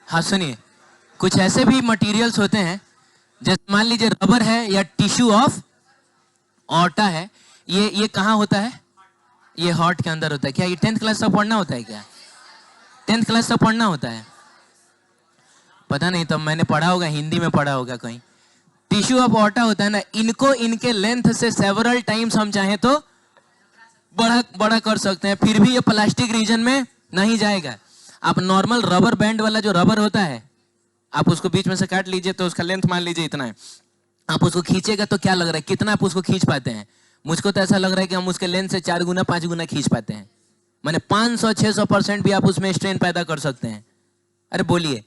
हाँ सुनिए, कुछ ऐसे भी मटेरियल्स होते हैं जैसे मान लीजिए रबर है या टिश्यू ऑफ ऑटा है। ये कहाँ होता है? ये हार्ट के अंदर होता है। क्या ये 10th क्लास तक पढ़ना होता है क्या? 10th क्लास तक पढ़ना होता है? पता नहीं, तब मैंने पढ़ा होगा, हिंदी में पढ़ा होगा कहीं। टिश्यू ऑफ ऑटा होता है ना, इनको इनके लेंथ से सेवरल टाइम्स हम चाहें तो बड़ा बड़ा कर सकते हैं, फिर भी ये प्लास्टिक रीजन में नहीं जाएगा। आप नॉर्मल रबर बैंड वाला जो रबर होता है, आप उसको बीच में से काट लीजिए तो उसका लेंथ मान लीजिए इतना है। आप उसको खींचेगा तो क्या लग रहा है, कितना आप उसको खींच पाते हैं? मुझको तो ऐसा लग रहा है कि हम उसके लेंथ से 4 गुना 5 गुना खींच पाते हैं। माने 500-600% भी आप उसमें स्ट्रेन पैदा कर सकते हैं। अरे बोलिए,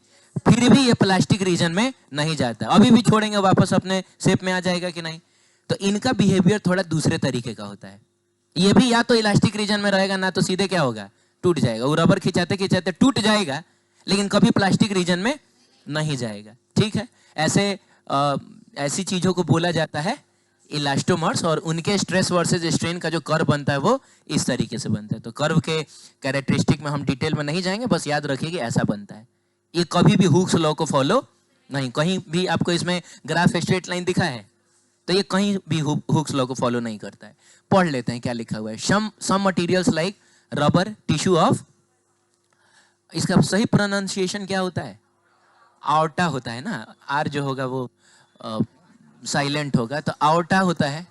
फिर भी ये प्लास्टिक रीजन में नहीं जाता। अभी भी छोड़ेंगे वापस अपने शेप में आ जाएगा कि नहीं? तो इनका बिहेवियर थोड़ा दूसरे तरीके का होता है। ये भी या तो इलास्टिक रीजन में रहेगा, ना तो सीधे क्या होगा, टूट जाएगा। वो रबर खिंचाते खिंचाते टूट जाएगा, लेकिन कभी प्लास्टिक रीजन में नहीं जाएगा। ठीक है, ऐसी चीजों को बोला जाता है इलास्टोमर्स, और उनके स्ट्रेस वर्सेस स्ट्रेन का जो कर्व बनता है वो इस तरीके से बनता है। तो कर्व के कैरेक्टरिस्टिक में हम डिटेल में नहीं जाएंगे, बस याद रखिए कि ऐसा बनता है। ये कभी भी हुक्स लॉ को फॉलो नहीं, कहीं भी आपको इसमें ग्राफ स्ट्रेट लाइन दिखा है तो ये कहीं भी हुक्स लॉ को फॉलो नहीं करता है। पढ़ लेते हैं क्या लिखा हुआ है। Some materials like rubber, tissue of, इसका सही प्रोनाउंसिएशन क्या होता है? आउटा होता है ना, आर जो होगा वो साइलेंट होगा, तो आउटा होता है।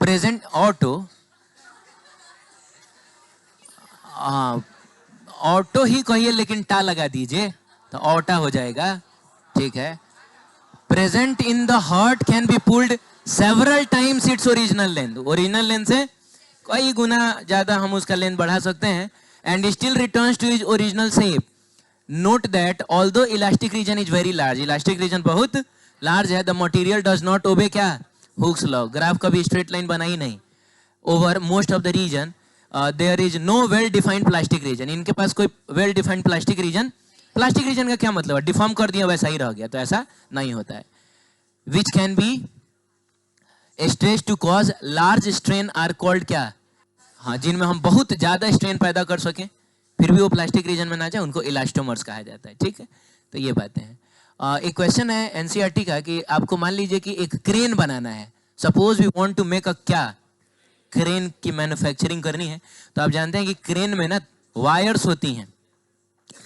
प्रेजेंट ऑटो, ऑटो ही कहिए लेकिन टा लगा दीजिए तो ऑटा हो जाएगा। ठीक है, present in the heart can be pulled several times its original length. Original length से कई गुना ज्यादा हम उसका लेंथ बढ़ा सकते हैं, and still returns to is original shape. Note that although elastic region is very large, elastic region बहुत large है, the material does not obey क्या, हुक्स लॉ। ग्राफ कभी स्ट्रेट लाइन बना ही नहीं। Over most of the region there is no well defined plastic region. इनके पास कोई वेल डिफाइंड प्लास्टिक रीजन का क्या मतलब है? डिफॉर्म कर दिया वैसा ही रह गया, तो ऐसा नहीं होता है। Which can be stress to cause large strain are called क्या, हाँ, जिनमें हम बहुत ज्यादा स्ट्रेन पैदा कर सकें फिर भी वो प्लास्टिक रीजन में ना जाए, उनको इलास्टोमर्स कहा जाता है। ठीक है, तो ये बातें हैं। एक क्वेश्चन है एनसीईआरटी का कि आपको मान लीजिए कि एक क्रेन बनाना है। Suppose we want to make a क्या, क्रेन की मैन्युफैक्चरिंग करनी है। तो आप जानते हैं कि क्रेन में ना वायर्स होती हैं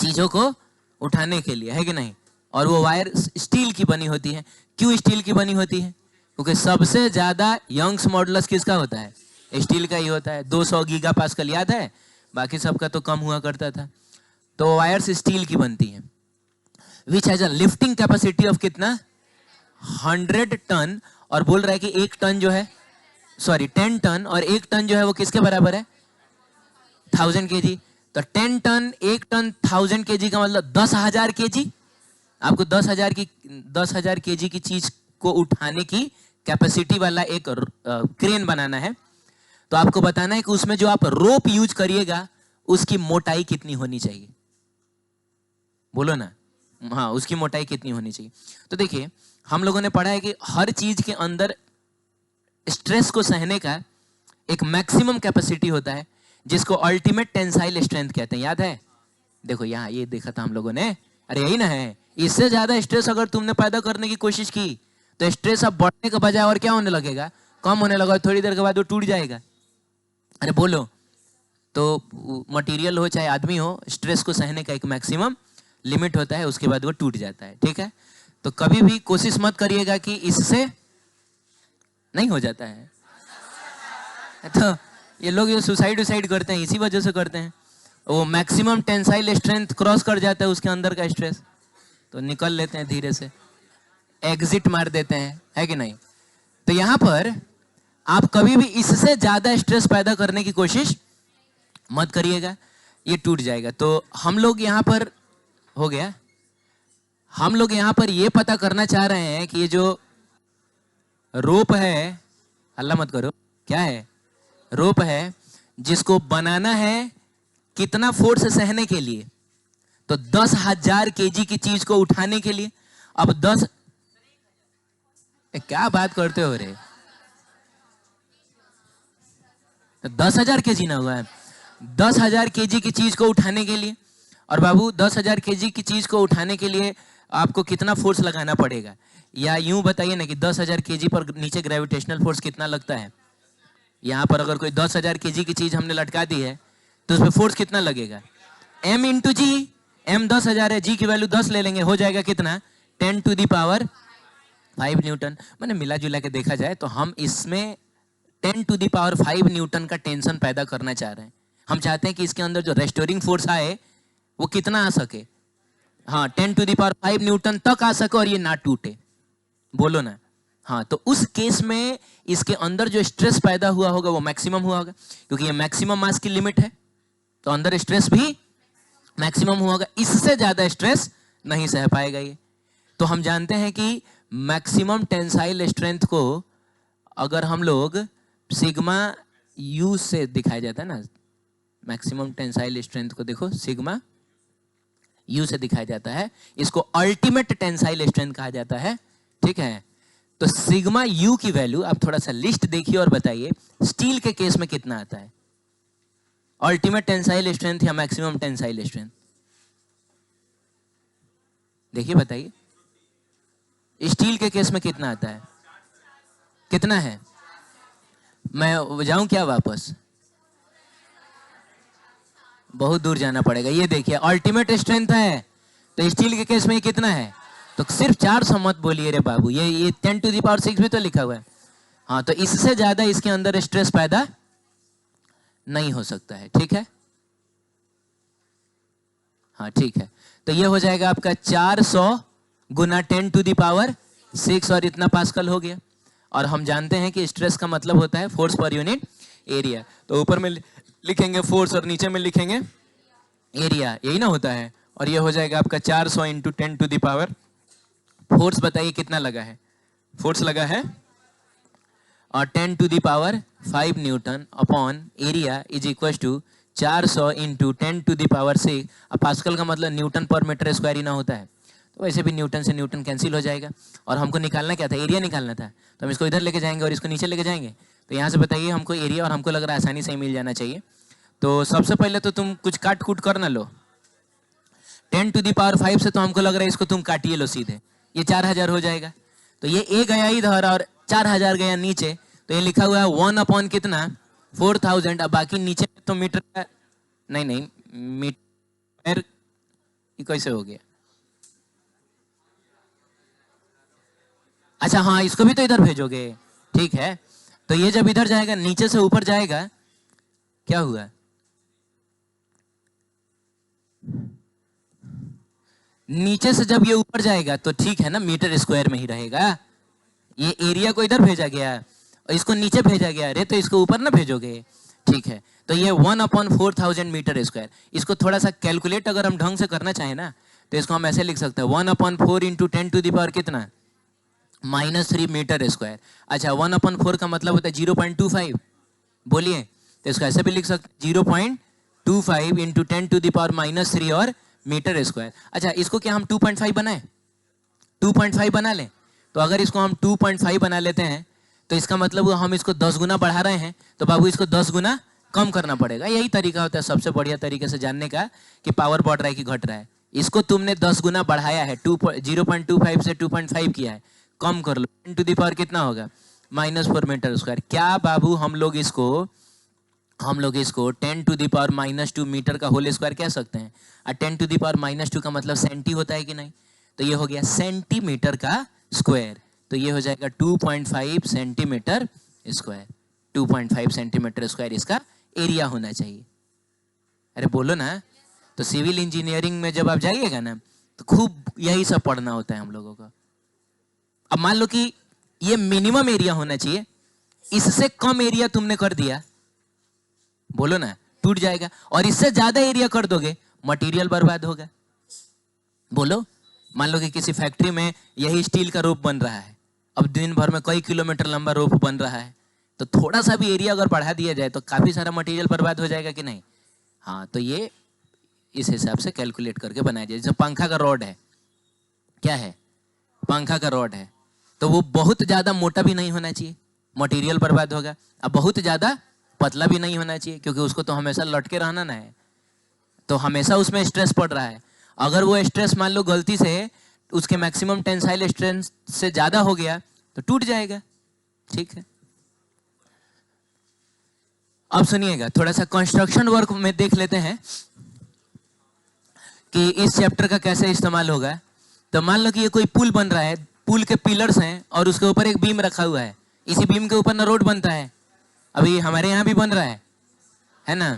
चीजों को उठाने के लिए, है कि नहीं? और वो वायर स्टील की बनी होती है। क्यों स्टील की बनी होती है? क्योंकि सबसे ज्यादा यंग्स मॉडुलस किसका होता है? स्टील का ही होता है। 200 गीगा पास्कल याद है, बाकी सबका तो कम हुआ करता था। तो वायर्स स्टील की बनती हैं। Which has a lifting capacity of कितना, 100 टन। और बोल रहा है कि 1 टन जो है, सॉरी 10 टन, और 1 टन जो है वो किसके बराबर है? 1000 kg। तो 10 टन 1 टन 1000 kg का मतलब 10,000 kg। आपको 10,000 kg की चीज को उठाने की कैपेसिटी वाला एक क्रेन बनाना है। तो आपको बताना है कि उसमें जो आप रोप यूज करिएगा उसकी मोटाई कितनी होनी चाहिए। बोलो ना, हाँ, उसकी मोटाई कितनी होनी चाहिए। तो देखिए, हम लोगों ने पढ़ा है कि हर चीज के अंदर स्ट्रेस को सहने का एक मैक्सिमम कैपेसिटी होता है, जिसको अल्टीमेट टेंसाइल स्ट्रेंथ कहते हैं। याद है? देखो यहाँ ये देखा था हम लोगों ने, अरे यही ना है। इससे ज्यादा स्ट्रेस अगर तुमने पैदा करने की कोशिश की तो स्ट्रेस अब बढ़ने के बजाय और क्या होने लगेगा, कम होने लगा। थोड़ी देर के बाद वो टूट जाएगा। अरे बोलो, तो मटेरियल हो चाहे आदमी हो, स्ट्रेस को सहने का एक मैक्सिमम लिमिट होता है, उसके बाद वो टूट जाता है। ठीक है, तो कभी भी कोशिश मत करिएगा कि इससे नहीं हो जाता है। तो ये लोग जो सुसाइड करते हैं इसी वजह से करते हैं। वो मैक्सिमम टेंसाइल स्ट्रेंथ क्रॉस कर जाता है उसके अंदर का स्ट्रेस, तो निकल लेते हैं, धीरे से एग्जिट मार देते हैं, है कि नहीं? तो यहां पर आप कभी भी इससे ज्यादा स्ट्रेस पैदा करने की कोशिश मत करिएगा, ये टूट जाएगा। तो हम लोग यहां पर हो गया, हम लोग यहां पर ये पता करना चाह रहे हैं कि ये जो रोप है, हल्ला मत करो, क्या है? रोप है, जिसको बनाना है कितना फोर्स सहने के लिए? तो 10,000 kg की चीज को उठाने के लिए। अब 10, क्या बात करते हो रे? 10,000 kg ना हुआ है, 10,000 kg की चीज को उठाने के लिए। और बाबू 10,000 केजी की चीज को उठाने के लिए आपको कितना फोर्स लगाना पड़ेगा, या यूं बताइए ना कि 10,000 केजी पर नीचे ग्रेविटेशनल फोर्स कितना लगता है। यहाँ पर अगर कोई 10,000 केजी की चीज हमने लटका दी है तो उस पर फोर्स कितना लगेगा, m इंटू जी। m 10,000 है, g की वैल्यू 10 ले लेंगे, हो जाएगा कितना 10 टू दी पावर 5 न्यूटन। मैंने मिला जुला के देखा जाए तो हम इसमें 10 टू दी पावर 5 न्यूटन का टेंशन पैदा करना चाह रहे हैं। हम चाहते हैं कि इसके अंदर जो रेस्टोरिंग फोर्स आए वो कितना आ सके, हाँ 10 टू दी पावर 5 न्यूटन तक आ सके और ये ना टूटे, बोलो ना। हाँ, तो उस केस में इसके अंदर जो स्ट्रेस पैदा हुआ होगा वो मैक्सिमम हुआ होगा, क्योंकि ये मैक्सिमम मास की लिमिट है तो अंदर स्ट्रेस भी मैक्सिमम हुआ होगा, इससे ज्यादा स्ट्रेस नहीं सह पाएगा ये। तो हम जानते हैं कि मैक्सिमम टेंसाइल स्ट्रेंथ को अगर हम लोग सिग्मा यू से दिखाया जाता है ना, मैक्सिमम टेंसाइल स्ट्रेंथ को देखो सिग्मा यू से दिखाया जाता है, इसको अल्टीमेट टेंसाइल स्ट्रेंथ कहा जाता है, ठीक है। तो सिग्मा यू की वैल्यू आप थोड़ा सा लिस्ट देखिए और बताइए स्टील के केस में कितना आता है, अल्टीमेट टेंसाइल स्ट्रेंथ या मैक्सिमम टेंसाइल स्ट्रेंथ, देखिए बताइए स्टील के केस में कितना आता है, कितना है। मैं जाऊं क्या वापस, बहुत दूर जाना पड़ेगा। ये देखिए अल्टीमेट स्ट्रेंथ है तो स्टील के केस में ये कितना है, तो सिर्फ 400 मत बोलिए रे बाबू, ये 10 टू दी पावर 6 भी तो लिखा हुआ है। हाँ, तो इससे ज्यादा इसके अंदर स्ट्रेस पैदा नहीं हो सकता है, ठीक है। हाँ ठीक है, तो ये हो जाएगा आपका 400 गुना 10 टू दी पावर 6 और इतना पास्कल हो गया। और हम जानते हैं कि स्ट्रेस का मतलब होता है फोर्स पर यूनिट एरिया, तो ऊपर में लिखेंगे फोर्स और नीचे में लिखेंगे एरिया, यही ना होता है। और ये हो जाएगा आपका 400 into 10 to the power, force बताइए कितना लगा है, फोर्स लगा है और 10 to the power 5 newton upon area is equal to 400 into 10 to the power 6। अब पास्कल का मतलब न्यूटन पर मीटर स्क्वायर ही ना होता है, तो वैसे भी न्यूटन से न्यूटन कैंसिल हो जाएगा। और हमको निकालना क्या था, एरिया निकालना था, तो हम इसको इधर लेके जाएंगे और इसको नीचे लेके जाएंगे। तो यहाँ से बताइए हमको एरिया, और हमको लग रहा है आसानी से ही मिल जाना चाहिए। तो सबसे पहले तो तुम कुछ काट कूट कर ना लो, 10 टू दी पावर 5 से तो हमको लग रहा है इसको तुम काटिए लो सीधे, ये 4000 हो जाएगा। तो ये ए गया इधर और 4000 गया नीचे, तो ये लिखा हुआ है 1 अपॉन कितना 4000। अब बाकी नीचे तो मीटर का नहीं मीटर कैसे हो गया, अच्छा हाँ इसको भी तो इधर भेजोगे, ठीक है। तो ये जब इधर जाएगा नीचे से ऊपर जाएगा, क्या हुआ, नीचे से जब ये ऊपर जाएगा तो ठीक है ना, मीटर स्क्वायर में ही रहेगा। ये एरिया को इधर भेजा गया और इसको नीचे भेजा गया, अरे तो इसको ऊपर ना भेजोगे, ठीक है। तो ये 1 अपॉन 4000 मीटर स्क्वायर, इसको थोड़ा सा कैलकुलेट अगर हम ढंग से करना चाहें ना तो इसको हम ऐसे लिख सकते हैं 1 upon 4 into 10 to the power कितना -3 मीटर स्क्वायर। अच्छा 1 अपॉन 4 का मतलब होता है 0.25, बोलिए, तो इसको ऐसे भी लिख सकते 0.25 इंटू 10 टू दी पावर -3 और मीटर स्क्वायर। अच्छा इसको क्या हम 2.5 बनाए, 2.5 बना लें। तो अगर इसको हम 2.5 बना लेते हैं तो इसका मतलब हम इसको 10 गुना बढ़ा रहे हैं, तो बाबू इसको 10 गुना कम करना पड़ेगा। यही तरीका होता है सबसे बढ़िया तरीके से जानने का कि पावर बढ़ रहा है कि घट रहा है। इसको तुमने 10 गुना बढ़ाया है, 0.25 से 2.5 किया है, कम कर लो, 10 टू दी पावर कितना होगा -4 मीटर स्क्वायर। क्या बाबू हम लोग इसको 10 टू दी पावर -2 मीटर का होल स्क्वायर कह सकते हैं। और 10 टू दी पावर -2 का मतलब सेंटी होता है कि नहीं, तो ये हो गया सेंटीमीटर का स्क्वायर। तो ये हो जाएगा 2.5 सेंटीमीटर स्क्वायर, 2.5 सेंटीमीटर स्क्वायर इसका एरिया होना चाहिए। अरे बोलो ना, तो सिविल इंजीनियरिंग में जब आप जाइएगा ना तो खूब यही सब पढ़ना होता है हम लोगों का। अब मान लो कि ये मिनिमम एरिया होना चाहिए, इससे कम एरिया तुमने कर दिया, बोलो ना, टूट जाएगा। और इससे ज्यादा एरिया कर दोगे मटेरियल बर्बाद होगा। बोलो, मान लो कि किसी फैक्ट्री में यही स्टील का रोप बन रहा है, अब दिन भर में कई किलोमीटर लंबा रोप बन रहा है, तो थोड़ा सा भी एरिया अगर बढ़ा दिया जाए तो काफी सारा मटेरियल बर्बाद हो जाएगा कि नहीं। हाँ, तो ये इस हिसाब से कैलकुलेट करके बनाया जाए। जैसे पंखा का रॉड है, क्या है, पंखा का रॉड है, तो वो बहुत ज्यादा मोटा भी नहीं होना चाहिए, मटेरियल बर्बाद होगा। अब बहुत ज्यादा पतला भी नहीं होना चाहिए, क्योंकि उसको तो हमेशा लटके रहना ना है, तो हमेशा उसमें स्ट्रेस पड़ रहा है। अगर वो स्ट्रेस मान लो गलती से उसके मैक्सिमम टेंसाइल स्ट्रेंथ से ज्यादा हो गया तो टूट जाएगा। ठीक है, अब सुनिएगा, थोड़ा सा कंस्ट्रक्शन वर्क में देख लेते हैं कि इस चैप्टर का कैसे इस्तेमाल होगा। तो मान लो कि ये कोई पुल बन रहा है, पुल के पिलर्स हैं और उसके ऊपर एक बीम रखा हुआ है। इसी बीम के ऊपर ना रोड बनता है, अभी हमारे यहाँ भी बन रहा है ना।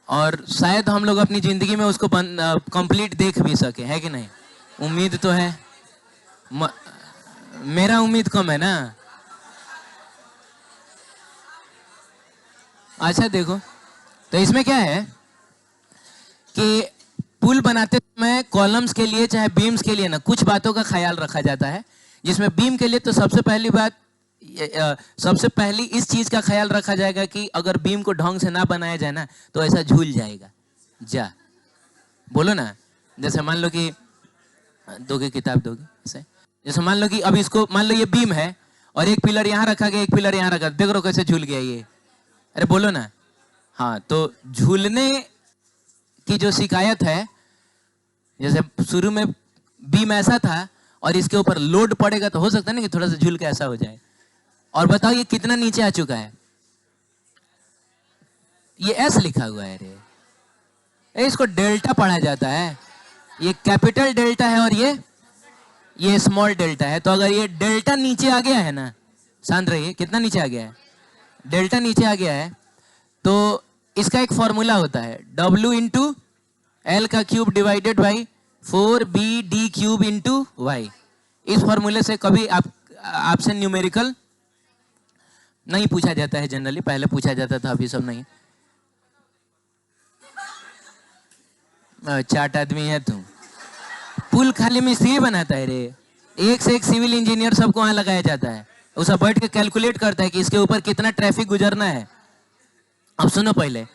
और शायद हम लोग अपनी जिंदगी में उसको कंप्लीट देख भी सके, है कि नहीं? उम्मीद तो है, मेरा उम्मीद कम है ना। अच्छा देखो, तो इसमें क्या है कि पुल बनाते समय कॉलम्स के लिए चाहे बीम्स के लिए ना कुछ बातों का ख्याल रखा जाता है। जिसमें बीम के लिए तो सबसे पहली बात, सबसे पहली इस चीज का ख्याल रखा जाएगा कि अगर बीम को ढंग से ना बनाया जाए ना तो ऐसा झूल जाएगा। जा बोलो ना, जैसे मान लो कि दोगे किताब दोगे ऐसे, जैसे मान लो कि अब इसको मान लो ये बीम है और एक पिलर यहाँ रखा गया, एक पिलर यहाँ रखा, देख रहे हो कैसे झूल गया ये। अरे बोलो ना। हाँ, तो झूलने की जो शिकायत है, जैसे शुरू में बीम ऐसा था और इसके ऊपर लोड पड़ेगा तो हो सकता है ना कि थोड़ा सा झूल के ऐसा हो जाए। और बताओ ये कितना नीचे आ चुका है, ये एस लिखा हुआ है रे, इसको डेल्टा पढ़ा जाता है। ये कैपिटल डेल्टा है और ये स्मॉल डेल्टा है। तो अगर ये डेल्टा नीचे आ गया है ना, शांत रहिए, कितना नीचे आ गया है, डेल्टा नीचे आ गया है, तो इसका एक फॉर्मूला होता है W इंटू एल का cube divided by 4BD cube into Y. इस फॉर्मूले से कभी आपसे न्यूमेरिकल नहीं पूछा जाता है जनरली, पहले पूछा जाता था, अभी सब नहीं। चाट आदमी है तू, पुल खाली मिस्त्री बनाता है रे, एक से एक सिविल इंजीनियर सबको वहां लगाया जाता है, उसे बैठ के कैलकुलेट करता है कि इसके ऊपर कितना ट्रैफिक गुजरना है। अब सुनो, पहले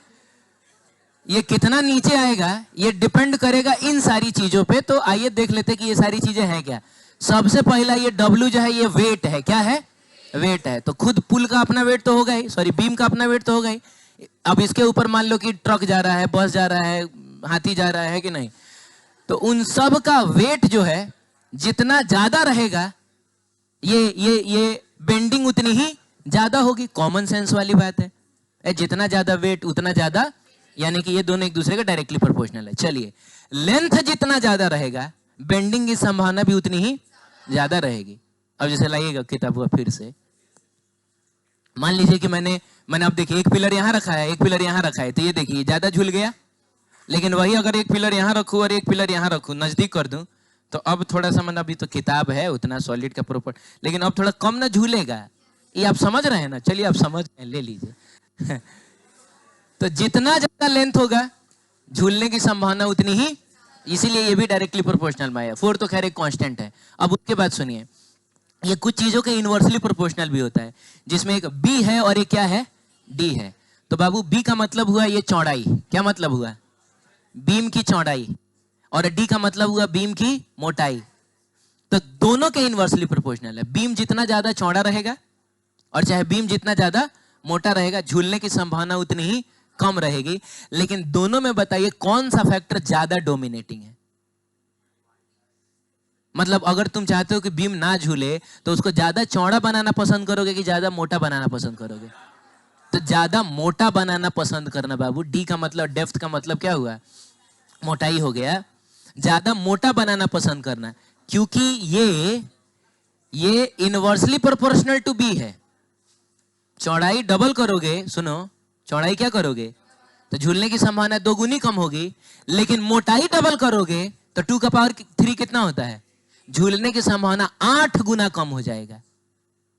ये कितना नीचे आएगा ये डिपेंड करेगा इन सारी चीजों पे। तो आइए देख लेते हैं कि ये सारी चीजें हैं क्या। सबसे पहला ये W जो है ये वेट है, क्या है, वेट है। तो खुद पुल का अपना वेट तो होगा ही, सॉरी बीम का अपना वेट तो होगा ही। अब इसके ऊपर मान लो कि ट्रक जा रहा है, बस जा रहा है, हाथी जा रहा है कि नहीं, तो उन सब का वेट जो है जितना ज्यादा रहेगा ये बेंडिंग उतनी ही ज्यादा होगी। कॉमन सेंस वाली बात है, जितना ज्यादा वेट उतना ज्यादा, यानी कि ये दोनों एक दूसरे का डायरेक्टली प्रोपोर्शनल है। चलिए, लेंथ जितना ज्यादा रहेगा बेंडिंग की संभावना भी उतनी ही ज्यादा रहेगी। अब जैसे लाइएगा किताब को फिर से, मान लीजिए कि मैंने अब देखिए एक पिलर यहाँ रखा है, एक पिलर यहाँ रखा है, तो ये देखिए ज्यादा झूल गया। लेकिन वही अगर एक पिलर यहाँ रखूं और एक पिलर यहाँ रखूं, नजदीक कर दूं, तो अब थोड़ा सा मतलब अभी तो किताब है उतना सॉलिड का प्रॉपर, लेकिन अब थोड़ा कम ना झूलेगा। ये आप समझ रहे हैं ना? चलिए आप समझ रहे हैं, ले लीजिए। तो जितना ज्यादा लेंथ होगा झूलने की संभावना उतनी ही, इसीलिए ये भी डायरेक्टली प्रोपोर्शनल में आया। 4 तो खैर एक कांस्टेंट है। अब उसके बाद सुनिए, ये कुछ चीजों के इनवर्सली प्रोपोर्शनल भी होता है, जिसमें एक B है और एक क्या है, D है। तो बाबू B का मतलब हुआ ये चौड़ाई, क्या मतलब हुआ, बीम की चौड़ाई, और D का मतलब हुआ बीम की मोटाई। तो दोनों के इनवर्सली प्रोपोर्शनल है। बीम जितना ज्यादा चौड़ा रहेगा और चाहे बीम जितना ज्यादा मोटा रहेगा, झूलने की संभावना उतनी ही कम रहेगी। लेकिन दोनों में बताइए कौन सा फैक्टर ज्यादा डोमिनेटिंग है? मतलब अगर तुम चाहते हो कि बीम ना झूले तो उसको ज्यादा चौड़ा बनाना पसंद करोगे कि ज्यादा मोटा बनाना पसंद करोगे? तो ज्यादा मोटा बनाना पसंद करना बाबू। D का मतलब, डेप्थ का मतलब क्या हुआ, मोटाई हो गया। ज्यादा मोटा बनाना पसंद करना, क्योंकि ये इनवर्सली प्रोपोर्शनल टू B है। चौड़ाई डबल करोगे, सुनो, चौड़ाई क्या करोगे तो झूलने की संभावना 2 गुनी कम होगी। लेकिन मोटाई डबल करोगे तो 2 का पावर 3 कितना होता है, झूलने की संभावना 8 गुना कम हो जाएगा।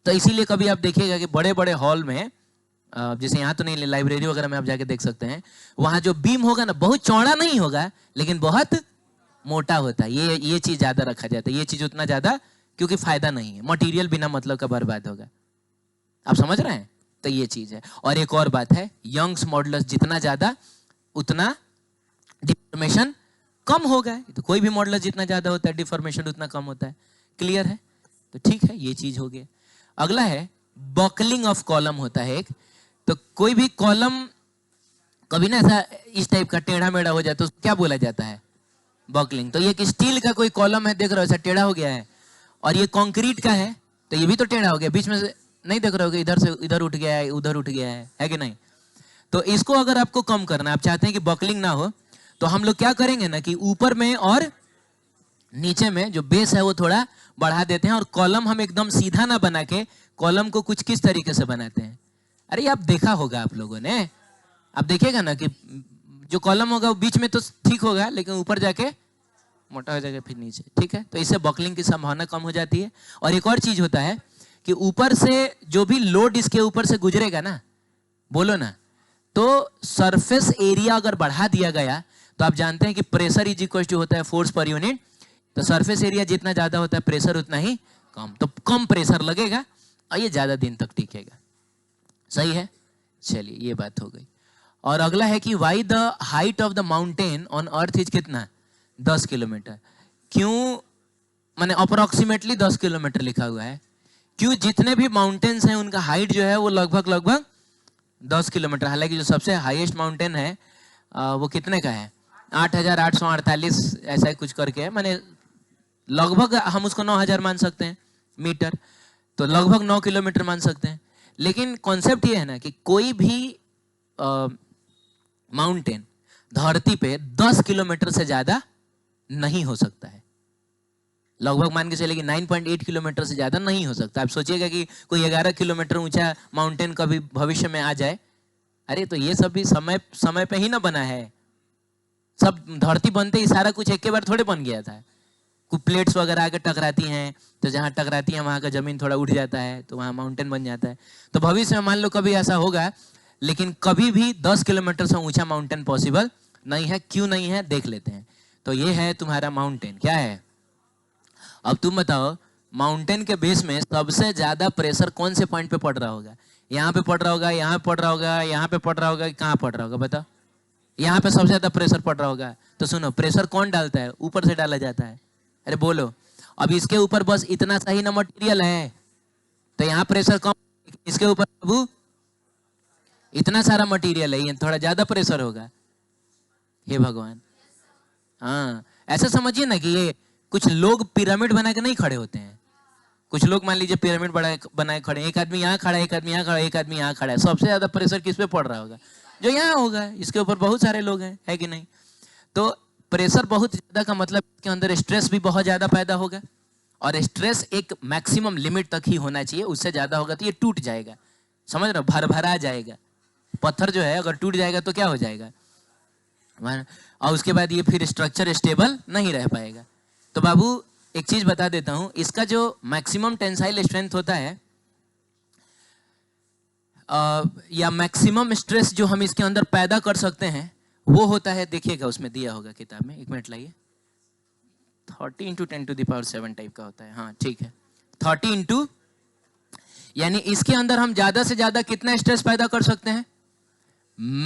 तो इसीलिए कभी आप देखिएगा कि बड़े बड़े हॉल में, जैसे यहाँ तो नहीं, लाइब्रेरी वगैरह में आप जाके देख सकते हैं, वहां जो बीम होगा ना बहुत चौड़ा नहीं होगा लेकिन बहुत मोटा होता है। ये चीज ज्यादा रखा जाता है। ये चीज उतना ज्यादा, क्योंकि फायदा नहीं है, मटेरियल बिना मतलब का बर्बाद होगा। आप समझ रहे हैं? तो ये चीज है। और एक और बात है, यंग्स मॉडुलस जितना ज्यादा उतना डिफॉर्मेशन कम होगा। तो कोई भी मॉडुलस जितना ज्यादा होता है डिफॉर्मेशन उतना कम होता है। क्लियर है? तो ठीक है, ये चीज हो गया। अगला है बकलिंग ऑफ कॉलम होता है एक। तो कोई भी कॉलम कभी ना ऐसा इस टाइप का टेढ़ा मेढ़ा हो जाए तो क्या बोला जाता है? बॉकलिंग। तो ये कि स्टील का कोई कॉलम है, देख रहे हो ऐसा टेढ़ा हो गया है, और ये कंक्रीट का है तो ये भी तो टेढ़ा हो गया, बीच में से नहीं देख रहे हो कि इधर से इधर उठ गया है, उधर उठ गया है कि नहीं? तो इसको अगर आपको कम करना, आप चाहते हैं कि बॉकलिंग ना हो, तो हम लोग क्या करेंगे ना कि ऊपर में और नीचे में जो बेस है वो थोड़ा बढ़ा देते हैं, और कॉलम हम एकदम सीधा ना बना के कॉलम को कुछ किस तरीके से बनाते हैं। अरे आप देखा होगा आप लोगों ने, आप देखिएगा ना कि जो कॉलम होगा वो बीच में तो ठीक होगा, लेकिन ऊपर जाके मोटा हो जाएगा फिर नीचे, ठीक है? तो इससे बॉकलिंग की संभावना कम हो जाती है। और एक और चीज होता है कि ऊपर से जो भी लोड इसके ऊपर से गुजरेगा ना, बोलो ना, तो सरफेस एरिया अगर बढ़ा दिया गया तो आप जानते हैं कि प्रेशर इज इक्वल टू होता है फोर्स पर यूनिट। तो सरफेस एरिया जितना ज्यादा होता है प्रेशर उतना ही कम, तो कम प्रेशर लगेगा और ये ज्यादा दिन तक टिकेगा। सही है? चलिए ये बात हो गई। और अगला है कि why the height of the mountain on earth is कितना? 10 किलोमीटर। क्यों? माने अप्रोक्सीमेटली 10 किलोमीटर लिखा हुआ है। क्यों? जितने भी माउंटेन्स हैं उनका हाइट जो है वो लगभग लगभग 10 किलोमीटर। हालांकि जो सबसे हाईएस्ट माउंटेन है वो कितने का है? 8,848 ऐसा कुछ करके है, माने लगभग हम उसको 9,000 मान सकते हैं मीटर, तो लगभग 9 किलोमीटर मान सकते हैं। लेकिन कॉन्सेप्ट ये है ना कि कोई भी माउंटेन धरती पे 10 किलोमीटर से ज्यादा नहीं हो सकता है। लगभग मान के चलिए कि 9.8 किलोमीटर से ज्यादा नहीं हो सकता। आप सोचिएगा कि कोई 11 किलोमीटर ऊंचा माउंटेन कभी भविष्य में आ जाए, अरे तो ये सब भी समय समय पे ही ना बना है। सब धरती बनते ही सारा कुछ एक के बार थोड़े बन गया था। कुछ प्लेट्स वगैरह आके टकराती हैं, तो जहां टकराती हैं वहां का जमीन थोड़ा उठ जाता है, तो वहां माउंटेन बन जाता है। तो भविष्य में मान लो कभी ऐसा होगा, लेकिन कभी भी 10 किलोमीटर से ऊंचा माउंटेन पॉसिबल नहीं है। क्यों नहीं है देख लेते हैं। तो ये है तुम्हारा माउंटेन। क्या है? अब तुम बताओ, माउंटेन के बेस में सबसे ज्यादा प्रेशर कौन से पॉइंट पे पड़ रहा होगा? यहाँ पे पड़ रहा होगा, यहाँ पे पड़ रहा होगा, यहाँ पे पड़ रहा होगा, कहाँ पड़ रहा होगा बताओ? यहाँ पे सबसे ज्यादा प्रेशर पड़ रहा होगा। तो सुनो, प्रेशर कौन डालता है? ऊपर से डाला जाता है। अरे बोलो, अब इसके ऊपर बस इतना सा ही ना मटेरियल है, तो यहाँ प्रेशर कम, इसके ऊपर बाबू इतना सारा मटेरियल है, ये थोड़ा ज्यादा प्रेशर होगा। हे भगवान! हाँ, ऐसा समझिए ना कि ये कुछ लोग पिरामिड बना के नहीं खड़े होते हैं। कुछ लोग मान लीजिए पिरामिड बनाए खड़े, एक आदमी यहाँ खड़ा है, एक आदमी यहाँ खड़ा है, एक आदमी यहाँ खड़ा है। सबसे ज्यादा प्रेशर किस पे पड़ रहा होगा? जो यहाँ होगा, इसके ऊपर बहुत सारे लोग हैं, है कि नहीं? तो प्रेशर बहुत ज्यादा का मतलब इसके अंदर स्ट्रेस भी बहुत ज्यादा पैदा होगा, और स्ट्रेस एक मैक्सिमम लिमिट तक ही होना चाहिए। उससे ज्यादा होगा तो ये टूट जाएगा। समझ रहे हो? भरभरा जाएगा। पत्थर जो है अगर टूट जाएगा तो क्या हो जाएगा? और उसके बाद ये फिर स्ट्रक्चर स्टेबल नहीं रह पाएगा। तो बाबू एक चीज बता देता हूं, इसका जो मैक्सिमम टेंसाइल स्ट्रेंथ होता है या मैक्सिमम स्ट्रेस जो हम इसके अंदर पैदा कर सकते हैं वो होता है, देखिएगा उसमें दिया होगा किताब में, एक मिनट लाइए, 30 × 10⁻⁷ टाइप का होता है। हाँ ठीक है, 30 इंटू, यानी इसके अंदर हम ज्यादा से ज्यादा कितना स्ट्रेस पैदा कर सकते हैं?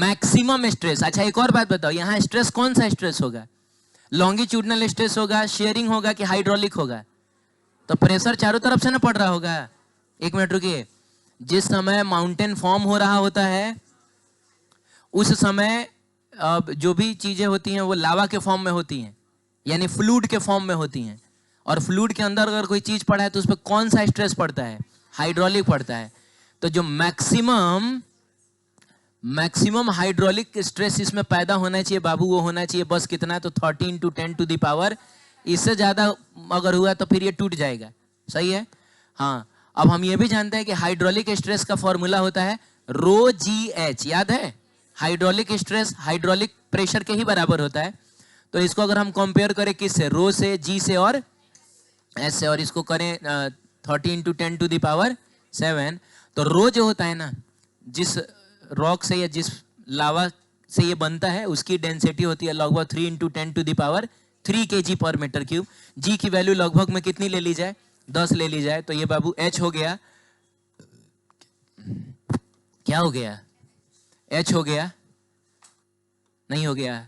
Maximum stress. अच्छा एक और बात बताओ, यहाँ स्ट्रेस कौन सा स्ट्रेस होगा? लॉन्गिट्यूडनल स्ट्रेस होगा, शेयरिंग होगा कि हाइड्रोलिक होगा? तो प्रेशर चारों तरफ से ना पड़ रहा होगा। एक मिनट रुकिए, जिस समय माउंटेन फॉर्म हो रहा होता है उस समय जो भी चीजें होती हैं वो लावा के फॉर्म में होती हैं, यानी फ्लूइड के फॉर्म में होती हैं। और फ्लूइड के अंदर अगर कोई चीज पड़ा है तो उस पर कौन सा स्ट्रेस पड़ता है? हाइड्रोलिक पड़ता है। तो जो मैक्सिमम हाइड्रोलिक स्ट्रेस इसमें पैदा होना चाहिए बाबू, वो होना चाहिए बस कितना? तो 30 × 10⁻⁴। इससे ज्यादा अगर हुआ तो फिर ये टूट जाएगा। सही है? हाँ। अब हम ये भी जानते हैं कि हाइड्रोलिक स्ट्रेस का फॉर्मूला होता है ρGH, याद है? हाइड्रोलिक स्ट्रेस हाइड्रोलिक प्रेशर के ही बराबर होता है। तो इसको अगर हम कंपेयर करें किससे? रो से, जी से और एस से, और इसको करें 30 × 10⁻⁷, तो रो जो होता है ना, जिस रॉक से या जिस लावा से ये बनता है उसकी डेंसिटी होती है लगभग 3 × 10⁻³ kg/m³। जी की वैल्यू लगभग में कितनी ले ली जाए? 10 ले ली जाए। तो ये बाबू H हो गया, क्या हो गया? H हो गया, नहीं हो गया?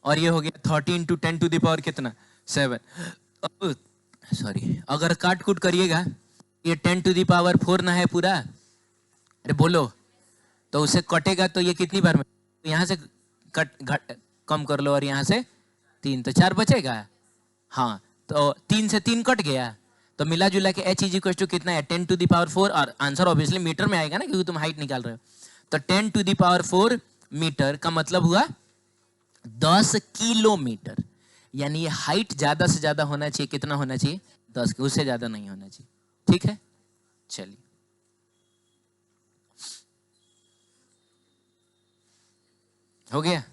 और ये हो गया 30 × 10⁻⁷ कितना? 7। सॉरी, अगर काट कूट करिएगा ये 10⁴ ना है पूरा? अरे बोलो, तो उसे कटेगा तो ये कितनी बार में? यहाँ से कट घट कम कर लो और यहाँ से 3, तो 4 बचेगा। हाँ, तो 3 से 3 कट गया, तो मिला जुला के h इज इक्वल टू कितना है 10 टू द पावर 4, और आंसर ऑब्वियसली मीटर में आएगा ना क्योंकि तुम हाइट निकाल रहे हो। तो 10 टू द पावर 4 मीटर का मतलब हुआ 10 किलोमीटर, यानी ये हाइट ज्यादा से ज्यादा होना चाहिए, कितना होना चाहिए 10, उससे ज्यादा नहीं होना चाहिए। ठीक है, चलिए हो गया।